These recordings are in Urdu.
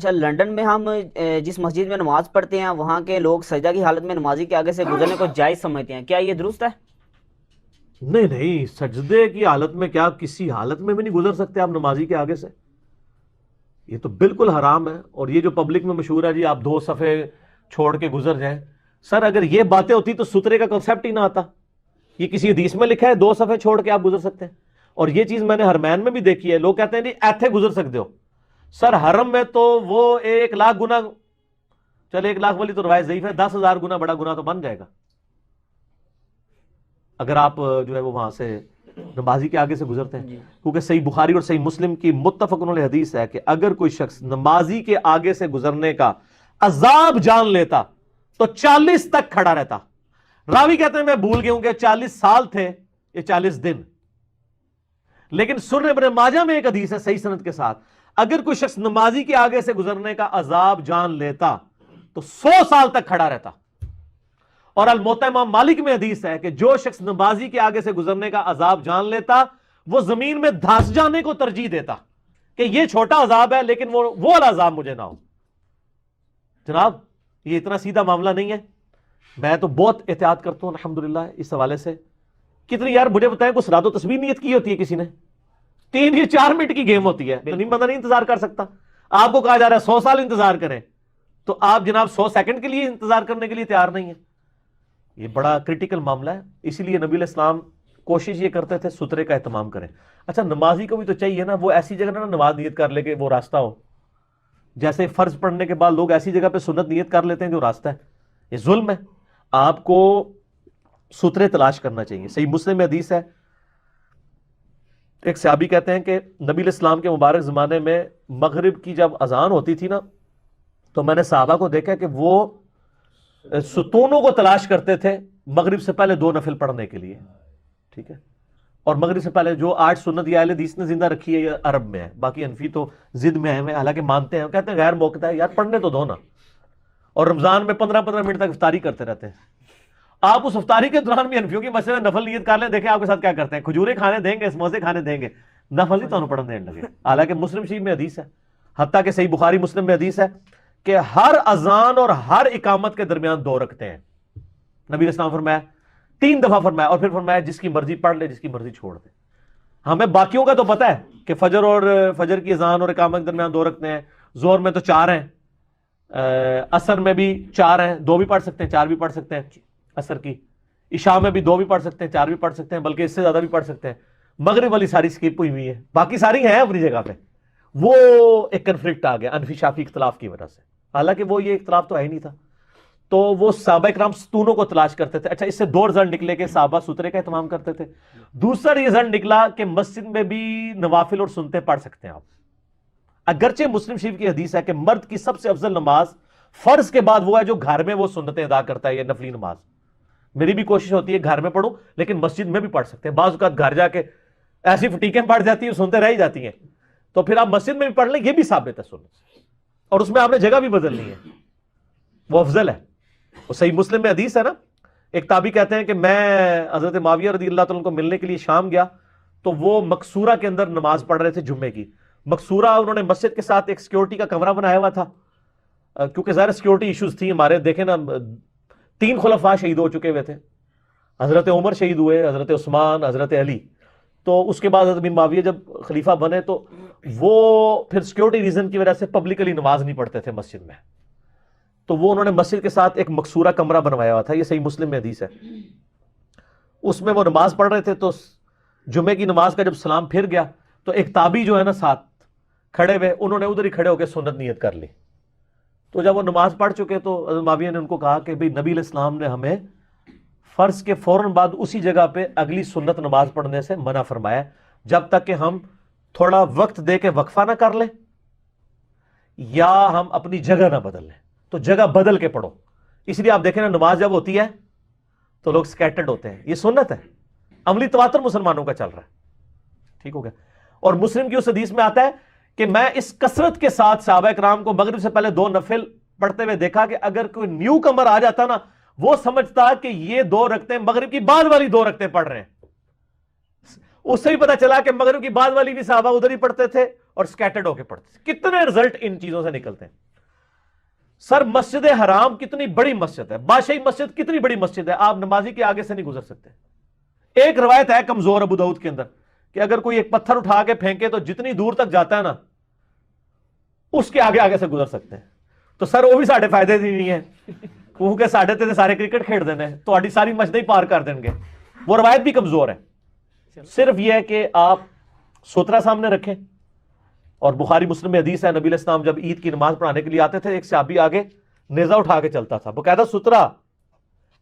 اچھا، لندن میں ہم جس مسجد میں نماز پڑھتے ہیں وہاں کے لوگ سجدہ کی حالت میں نمازی کے آگے سے گزرنے کو جائز سمجھتے ہیں، کیا یہ درست ہے؟ نہیں نہیں، سجدے کی حالت میں کیا کسی حالت میں بھی نہیں گزر سکتے آپ نمازی کے آگے سے، یہ تو بالکل حرام ہے۔ اور یہ جو پبلک میں مشہور ہے جی آپ 2 صفحے چھوڑ کے گزر جائیں، سر اگر یہ باتیں ہوتی تو سترے کا کنسیپٹ ہی نہ آتا۔ یہ کسی حدیث میں لکھا ہے 2 صفحے چھوڑ کے آپ گزر سکتے ہیں؟ اور یہ چیز میں نے حرمین میں بھی دیکھی ہے، لوگ کہتے ہیں جی ایتھے گزر سکتے ہو، سر حرم میں تو وہ 1,00,000 گنا، چلے 1,00,000 والی تو روایت ضعیف ہے، 10,000 گنا بڑا گنا تو بن جائے گا اگر آپ جو ہے وہ وہاں سے نمازی کے آگے سے گزرتے ہیں۔ کیونکہ صحیح بخاری اور صحیح مسلم کی متفق علیہ حدیث ہے کہ اگر کوئی شخص نمازی کے آگے سے گزرنے کا عذاب جان لیتا تو 40 تک کھڑا رہتا۔ راوی کہتے ہیں میں بھول گیا ہوں کہ 40 سال تھے یہ 40 دن، لیکن سنن ابن ماجہ میں ایک حدیث ہے صحیح سند کے ساتھ، اگر کوئی شخص نمازی کے آگے سے گزرنے کا عذاب جان لیتا تو 100 سال تک کھڑا رہتا۔ اور الموطا امام مالک میں حدیث ہے کہ جو شخص نمازی کے آگے سے گزرنے کا عذاب جان لیتا وہ زمین میں دھس جانے کو ترجیح دیتا کہ یہ چھوٹا عذاب ہے لیکن وہ والا عذاب مجھے نہ ہو۔ جناب یہ اتنا سیدھا معاملہ نہیں ہے، میں تو بہت احتیاط کرتا ہوں الحمدللہ اس حوالے سے۔ کتنی یار مجھے بتائیں کوئی صلاۃ و تسبیح نیت کی ہوتی ہے کسی نے؟ 3 یا 4 منٹ کی گیم ہوتی ہے، تو نہیں بندہ نہیں انتظار کر سکتا۔ آپ کو کہا جا رہا ہے 100 سال انتظار کریں تو آپ جناب 100 سیکنڈ کے لیے انتظار کرنے کے لیے تیار نہیں ہیں۔ یہ بڑا کرٹیکل معاملہ ہے، اسی لیے نبی علیہ السلام کوشش یہ کرتے تھے سترے کا اہتمام کریں۔ اچھا نمازی کو بھی تو چاہیے نا وہ ایسی جگہ نا نماز نیت کر لے کہ وہ راستہ ہو، جیسے فرض پڑھنے کے بعد لوگ ایسی جگہ پہ سنت نیت کر لیتے ہیں جو راستہ ہے، یہ ظلم ہے۔ آپ کو سترے تلاش کرنا چاہیے۔ صحیح مسلم میں حدیث ہے، ایک صحابی کہتے ہیں کہ نبی علیہ السلام کے مبارک زمانے میں مغرب کی جب اذان ہوتی تھی نا تو میں نے صحابہ کو دیکھا کہ وہ ستونوں کو تلاش کرتے تھے مغرب سے پہلے 2 نفل پڑھنے کے لیے، ٹھیک ہے؟ اور مغرب سے پہلے جو 8 سنت یہ اہل حدیث نے زندہ رکھی ہے یہ عرب میں ہے، باقی حنفی تو ضد میں ہیں، حالانکہ مانتے ہیں، کہتے ہیں غیر موقع ہے، یار پڑھنے تو دو نا۔ اور رمضان میں 15 منٹ تک افطاری کرتے رہتے ہیں۔ آپ اس افطاری کے دوران بھی حنفیوں کی مسئلے میں نفل نیت کر لیں، دیکھیں آپ کے ساتھ کیا کرتے ہیں، کھجوریں کھانے دیں گے، سموسے کھانے دیں گے، نفل نہیں تو پڑھنے لگے۔ حالانکہ مسلم شریف میں حدیث ہے، حتیٰ کہ صحیح بخاری مسلم میں حدیث ہے کہ ہر اذان اور ہر اقامت کے درمیان 2 رکھتے ہیں۔ نبی علیہ السلام فرمایا 3 دفعہ فرمایا، اور پھر فرمایا جس کی مرضی پڑھ لے جس کی مرضی چھوڑ دے۔ ہمیں باقیوں کا تو پتہ ہے کہ فجر کی اذان اور اقامت کے درمیان 2 رکھتے ہیں، ظہر میں تو 4 ہیں، عصر میں بھی 4 ہیں، 2 بھی پڑھ سکتے ہیں 4 بھی پڑھ سکتے ہیں عصر کی، عشاء میں بھی 2 بھی پڑھ سکتے ہیں 4 بھی پڑھ سکتے ہیں، بلکہ اس سے زیادہ بھی پڑھ سکتے ہیں۔ مغرب والی ساری سکپ ہوئی ہے، باقی ساری ہیں اپنی جگہ پہ۔ وہ ایک کنفلکٹ آ گیا انفی شافی اختلاف کی وجہ سے، حالانکہ وہ یہ اختلاف تو ہے ہی نہیں تھا۔ تو وہ صحابہ کرام ستونوں کو تلاش کرتے تھے۔ اچھا اس سے 2 رزلٹ نکلے کہ صحابہ سترے کا اہتمام کرتے تھے، دوسرا رزلٹ نکلا کہ مسجد میں بھی نوافل اور سنتے پڑھ سکتے ہیں آپ۔ اگرچہ مسلم شریف کی حدیث ہے کہ مرد کی سب سے افضل نماز فرض کے بعد وہ ہے جو گھر میں وہ سنتیں ادا کرتا ہے، یہ نفلی نماز۔ میری بھی کوشش ہوتی ہے گھر میں پڑھوں، لیکن مسجد میں بھی پڑھ سکتے ہیں۔ بعض اوقات گھر جا کے ایسی فٹیکیں پڑھ جاتی ہیں سنتے رہ ہی جاتی ہیں، تو پھر آپ مسجد میں بھی پڑھ لیں، یہ بھی ثابت ہے سنت، اور اس میں آپ نے جگہ بھی بدلنی ہے، وہ افضل ہے۔ وہ صحیح مسلم میں حدیث ہے نا، ایک تابعی کہتے ہیں کہ میں حضرت معاویہ رضی اللہ تعالیٰ کو ملنے کے لیے شام گیا تو وہ مقصورہ کے اندر نماز پڑھ رہے تھے جمعے کی۔ مقصورہ انہوں نے مسجد کے ساتھ ایک سیکیورٹی کا کمرہ بنایا ہوا تھا، کیونکہ ظاہر سیکیورٹی ایشوز تھی ہمارے، دیکھیں نا 3 خلفاء شہید ہو چکے ہوئے تھے، حضرت عمر شہید ہوئے، حضرت عثمان، حضرت علی، تو اس کے بعد حضرت بن معاویہ جب خلیفہ بنے تو وہ پھر سیکیورٹی ریزن کی وجہ سے پبلکلی نماز نہیں پڑھتے تھے مسجد میں، تو وہ انہوں نے مسجد کے ساتھ ایک مقصورہ کمرہ بنوایا ہوا تھا، یہ صحیح مسلم میں حدیث ہے۔ اس میں وہ نماز پڑھ رہے تھے تو جمعے کی نماز کا جب سلام پھر گیا تو ایک تابعی جو ہے نا ساتھ کھڑے ہوئے، انہوں نے ادھر ہی کھڑے ہو کے سنت نیت کر لی۔ تو جب وہ نماز پڑھ چکے تو حضرت معاویہ نے ان کو کہا کہ بھئی نبی علیہ السلام نے ہمیں فرض کے فوراً بعد اسی جگہ پہ اگلی سنت نماز پڑھنے سے منع فرمایا جب تک کہ ہم تھوڑا وقت دے کے وقفہ نہ کر لیں یا ہم اپنی جگہ نہ بدل لیں، تو جگہ بدل کے پڑھو۔ اس لیے آپ دیکھیں نا نماز جب ہوتی ہے تو لوگ سکیٹرڈ ہوتے ہیں، یہ سنت ہے، عملی تواتر مسلمانوں کا چل رہا ہے، ٹھیک ہو گیا۔ اور مسلم کی اس حدیث میں آتا ہے کہ میں اس کثرت کے ساتھ صحابہ کرام کو مغرب سے پہلے 2 نفل پڑھتے ہوئے دیکھا کہ اگر کوئی نیو کمر آ جاتا نا وہ سمجھتا کہ یہ 2 رکعتیں مغرب کی بعد والی 2 رکعتیں پڑھ رہے ہیں۔ اس سے بھی پتا چلا کہ مغرب کی بعد والی بھی صحابہ ادھر ہی پڑھتے تھے اور سکیٹرڈ ہو کے پڑھتے تھے. کتنے رزلٹ ان چیزوں سے نکلتے ہیں. سر مسجد حرام کتنی بڑی مسجد ہے, بادشاہی مسجد کتنی بڑی مسجد ہے, آپ نمازی کے آگے سے نہیں گزر سکتے. ایک روایت ہے کمزور ابو داؤد کے اندر کہ اگر کوئی ایک پتھر اٹھا کے پھینکے تو جتنی دور تک جاتا ہے نا اس کے آگے آگے سے گزر سکتے ہیں. تو سر وہ بھی ساڑھے فائدے دی نہیں ہے کیونکہ ساڑھے تے سارے کرکٹ کھیڑ دینے تو ساری مسجدیں ہی پار کر دیں گے. وہ روایت بھی کمزور ہے. صرف یہ ہے کہ آپ سترہ سامنے رکھیں. اور بخاری مسلم میں حدیث ہے نبی علیہ السلام جب عید کی نماز پڑھانے کے لیے آتے تھے ایک صحابی آگے نیزہ اٹھا کے چلتا تھا, باقاعدہ سترہ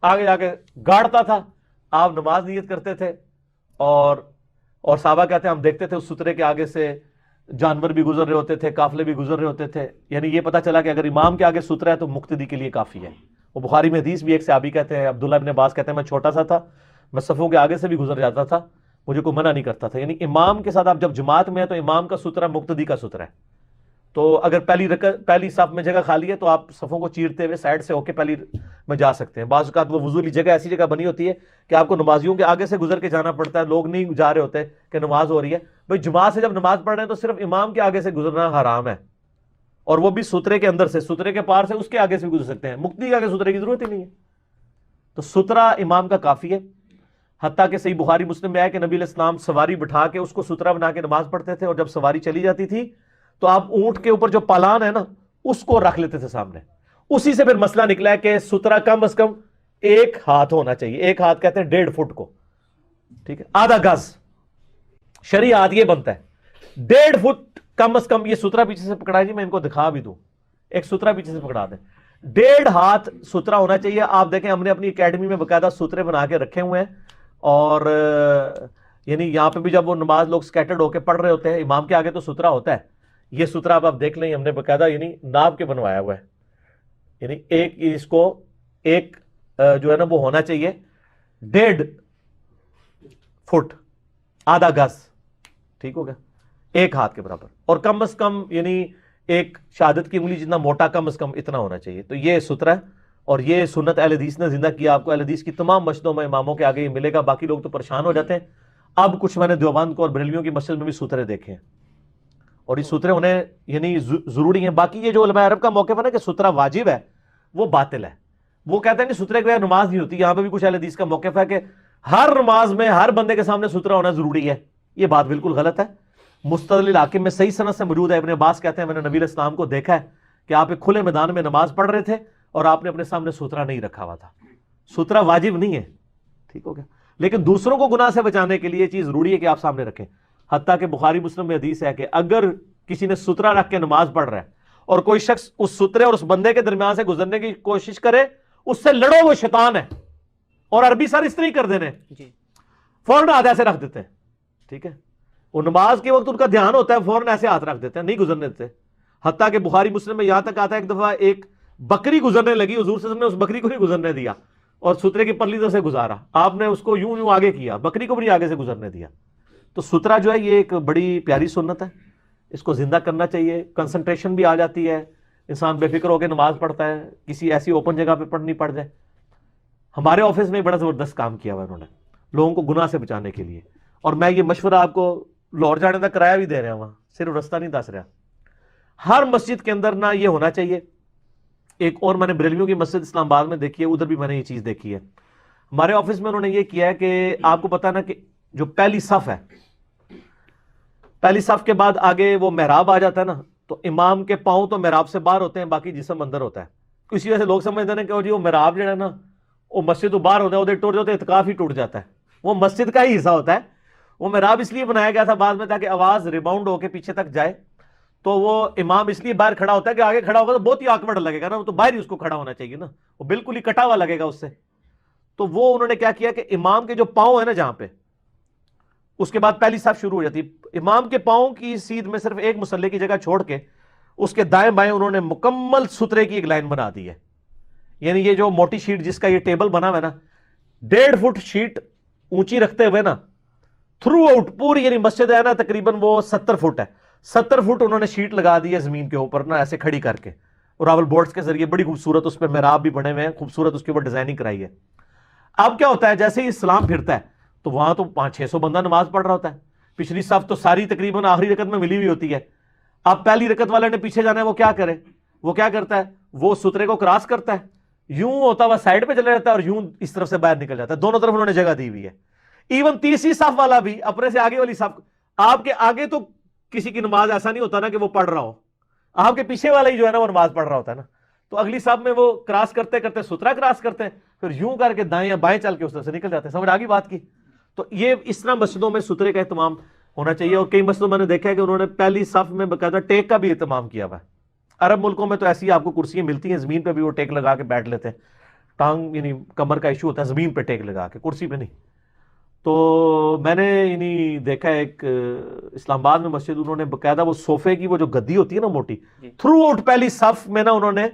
آگے جا کے گاڑتا تھا. آپ نماز نیت کرتے تھے اور صحابہ کہتے ہیں ہم دیکھتے تھے اس سترے کے آگے سے جانور بھی گزر رہے ہوتے تھے, قافلے بھی گزر رہے ہوتے تھے. یعنی یہ پتا چلا کہ اگر امام کے آگے سترہ ہے تو مقتدی کے لیے کافی ہے. وہ بخاری میں حدیث بھی ایک صحابی کہتے ہیں عبداللہ ابن عباس کہتے ہیں میں چھوٹا سا تھا, میں صفوں کے آگے سے بھی گزر جاتا تھا, مجھے کوئی منع نہیں کرتا تھا. یعنی امام کے ساتھ آپ جب جماعت میں ہیں تو امام کا سترہ مقتدی کا سترہ ہے. تو اگر پہلی صف میں جگہ خالی ہے تو آپ صفوں کو چیرتے ہوئے سائڈ سے ہو کے پہلی میں جا سکتے ہیں. بعض اوقات وہ وضو والی جگہ ایسی جگہ بنی ہوتی ہے کہ آپ کو نمازیوں کے آگے سے گزر کے جانا پڑتا ہے, لوگ نہیں جا رہے ہوتے کہ نماز ہو رہی ہے. بھائی جماعت سے جب نماز پڑھ رہے ہیں تو صرف امام کے آگے سے گزرنا حرام ہے, اور وہ بھی سترے کے اندر سے, سترے کے پار سے اس کے آگے سے بھی گزر سکتے ہیں. مقتدی کے آگے سترے کی ضرورت ہی نہیں ہے. تو سترہ امام کا کافی ہے. حتیٰ کہ صحیح بخاری مسلم میں آیا کہ نبی علیہ السلام سواری بٹھا کے اس کو سترہ بنا کے نماز پڑھتے تھے, اور جب سواری چلی جاتی تھی تو آپ اونٹ کے اوپر جو پالان ہے نا اس کو رکھ لیتے تھے سامنے. اسی سے پھر مسئلہ نکلا ہے کہ سترہ کم از کم ایک ہاتھ ہونا چاہیے. ایک ہاتھ کہتے ہیں 1.5 فٹ کو, ٹھیک ہے, آدھا گز. شرعی ہاتھ یہ بنتا ہے 1.5 فٹ کم از کم. یہ سترہ پیچھے سے پکڑا جی, میں ان کو دکھا بھی دوں, ایک سترہ پیچھے سے پکڑا دیں. 1.5 ہاتھ سترہ ہونا چاہیے. آپ دیکھیں ہم نے اپنی اکیڈمی میں باقاعدہ سترے بنا کے رکھے ہوئے ہیں, اور یعنی یہاں پہ بھی جب وہ نماز لوگ سکیٹرڈ ہو کے پڑھ رہے ہوتے ہیں امام کے آگے تو سترہ ہوتا ہے. یہ سترہ آپ دیکھ لیں ہم نے باقاعدہ یعنی ناب کے بنوایا ہوا ہے. یعنی ایک اس کو ایک جو ہے نا وہ ہونا چاہیے 1.5 فٹ, آدھا گز, ٹھیک ہو گیا, ایک ہاتھ کے برابر. اور کم از کم یعنی ایک شہادت کی انگلی جتنا موٹا کم از کم اتنا ہونا چاہیے. تو یہ سترہ ہے, اور یہ سنت اہل حدیث نے زندہ کیا. آپ کو اہل حدیث کی تمام مسجدوں میں اماموں کے آگے یہ ملے گا. باقی لوگ تو پریشان ہو جاتے ہیں. اب کچھ میں نے دیوبند کو اور بریلویوں کی مسجد میں بھی سترے دیکھے ہیں, اور یہ سترے ہونے یعنی ضروری ہیں. باقی یہ جو علماء عرب کا موقف ہے نا کہ سترہ واجب ہے, وہ باطل ہے. وہ کہتے ہیں کہ سترے کے بغیر نماز نہیں ہوتی. یہاں پہ بھی کچھ اہل حدیث کا موقف ہے کہ ہر نماز میں ہر بندے کے سامنے سترہ ہونا ضروری ہے. یہ بات بالکل غلط ہے. مستدل حاکم میں صحیح سند سے موجود ہے. ابن عباس کہتے ہیں میں نے نبی علیہ السلام کو دیکھا ہے کہ آپ ایک کھلے میدان میں نماز پڑھ رہے تھے اور آپ نے اپنے سامنے سترہ نہیں رکھا ہوا تھا. سترہ واجب نہیں ہے, ٹھیک ہو گیا, لیکن دوسروں کو گناہ سے بچانے کے لیے یہ چیز ضروری ہے کہ آپ سامنے رکھیں. حتیٰ کہ بخاری مسلم میں حدیث ہے کہ اگر کسی نے سترہ رکھ کے نماز پڑھ رہا ہے اور کوئی شخص اس سترے اور اس بندے کے درمیان سے گزرنے کی کوشش کرے, اس سے لڑو, وہ شیطان ہے. اور عربی سر اس طرح ہی کر دینے, فوراً ہاتھ ایسے رکھ دیتے ہیں, ٹھیک ہے. وہ نماز کے وقت ان کا دھیان ہوتا ہے, فوراً ایسے ہاتھ رکھ دیتے ہیں, نہیں گزرنے دیتے. حتیٰ کہ بخاری مسلم میں یہاں تک آتا ہے ایک دفعہ ایک بکری گزرنے لگی, حضور صلی اللہ علیہ وسلم نے اس بکری کو نہیں گزرنے دیا اور سترے کی پرلی طرف سے گزارا. آپ نے اس کو یوں یوں آگے کیا, بکری کو بھی نہیں آگے سے گزرنے دیا. تو سترہ جو ہے یہ ایک بڑی پیاری سنت ہے, اس کو زندہ کرنا چاہیے. کنسنٹریشن بھی آ جاتی ہے, انسان بے فکر ہو کے نماز پڑھتا ہے, کسی ایسی اوپن جگہ پہ پڑھنی پڑ جائے. ہمارے آفس میں بڑا زبردست کام کیا ہوا انہوں نے لوگوں کو گناہ سے بچانے کے لیے, اور میں یہ مشورہ آپ کو لاہور جانے کا کرایہ بھی دے رہا ہوں, وہاں صرف رستہ نہیں دس رہا. ہر مسجد کے اندر نہ یہ ہونا چاہیے. ایک اور میں نے بریلویوں کی مسجد اسلام آباد میں دیکھی ہے, ادھر بھی میں نے یہ چیز دیکھی ہے. ہمارے آفس میں انہوں نے یہ کیا ہے کہ آپ کو پتا نا کہ جو پہلی صف ہے, پہلی صف کے بعد آگے وہ محراب آ جاتا ہے نا, تو امام کے پاؤں تو محراب سے باہر ہوتے ہیں, باقی جسم اندر ہوتا ہے. اسی وجہ سے لوگ سمجھتے ہیں کہ وہ محراب جو ہے نا وہ مسجد تو باہر ہوتا ہے, ادھر ٹوٹ جاتے اعتکاف ہی ٹوٹ جاتا ہے. وہ مسجد کا ہی حصہ ہوتا ہے. وہ محراب اس لیے بنایا گیا تھا بعد میں تاکہ آواز ریباؤنڈ ہو کے پیچھے تک جائے. تو وہ امام اس لیے باہر کھڑا ہوتا ہے کہ آگے کھڑا ہوگا تو بہت ہی آکورڈ لگے گا نا, وہ تو باہر ہی اس کو کھڑا ہونا چاہیے نا, وہ بالکل ہی کٹا ہوا لگے گا اس سے. تو وہ انہوں نے کیا کیا کہ امام کے جو پاؤں ہیں نا جہاں پہ, اس کے بعد پہلی صف شروع ہو جاتی, امام کے پاؤں کی سیدھ میں صرف ایک مصلے کی جگہ چھوڑ کے اس کے دائیں بائیں انہوں نے مکمل سترے کی ایک لائن بنا دی ہے. یعنی یہ جو موٹی شیٹ جس کا یہ ٹیبل بنا ہوا ہے نا, 1.5 فٹ شیٹ اونچی رکھتے ہوئے نا تھرو آؤٹ پوری, یعنی مسجد ہے نا تقریباً وہ 70 فٹ ہے, 70 فٹ انہوں نے شیٹ لگا دی ہے زمین کے اوپر نا ایسے کھڑی کر کے, اور راول بورڈز کے ذریعے بڑی خوبصورت اس پہ محراب بھی بنے ہوئے ہیں, خوبصورت اس کے اوپر ڈیزائننگ کرائی ہے. اب کیا ہوتا ہے جیسے ہی اسلام پھرتا ہے تو وہاں تو 500-600 بندہ نماز پڑھ رہا ہوتا ہے, پچھلی صف تو ساری تقریباً آخری رکعت میں ملی ہوئی ہوتی ہے, اب پہلی رکعت والے نے پیچھے جانا ہے، وہ کیا کرے؟ وہ کیا کرتا ہے؟ وہ سترے کو کراس کرتا ہے، یوں ہوتا ہوا سائڈ پہ چلا جاتا ہے اور یوں اس طرف سے باہر نکل جاتا ہے. دونوں طرف انہوں نے جگہ دی ہوئی ہے. ایون تیسری صف والا بھی اپنے سے آگے والی صف، آپ کے آگے تو کسی کی نماز ایسا نہیں ہوتا نا کہ وہ پڑھ رہا ہو، آپ کے پیچھے والا ہی جو ہے نا وہ نماز پڑھ رہا ہوتا ہے نا. تو اگلی صف میں وہ کراس کرتے کرتے سترا کراس کرتے ہیں، پھر یوں کر کے دائیں یا بائیں چل کے اس طرف سے نکل جاتے ہیں. سمجھ آگی بات کی؟ تو یہ اس طرح مسجدوں میں سترے کا اہتمام ہونا چاہیے. اور کئی مسجدوں میں نے دیکھا ہے کہ انہوں نے پہلی صف میں باقاعدہ ٹیک کا بھی اہتمام کیا ہوا ہے. عرب ملکوں میں تو ایسی آپ کو کرسیاں ملتی ہیں زمین پہ بھی وہ ٹیک لگا کے بیٹھ لیتے ہیں. ٹانگ یعنی کمر کا ایشو ہوتا ہے، زمین پہ ٹیک لگا کے، کرسی پہ نہیں. تو میں نے یعنی دیکھا ہے ایک اسلام آباد میں مسجد، انہوں نے باقاعدہ وہ صوفے کی وہ جو گدی ہوتی ہے نا موٹی، تھرو آؤٹ پہلی صف میں نا انہوں نے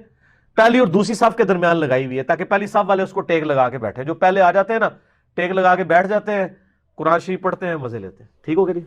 پہلی اور دوسری صف کے درمیان لگائی ہوئی ہے تاکہ پہلی صف والے اس کو ٹیک لگا کے بیٹھے. جو پہلے آ جاتے ہیں نا ٹیک لگا کے بیٹھ جاتے ہیں، قرآن شریف پڑھتے ہیں، مزے لیتے ہیں. ٹھیک ہو گیا جی؟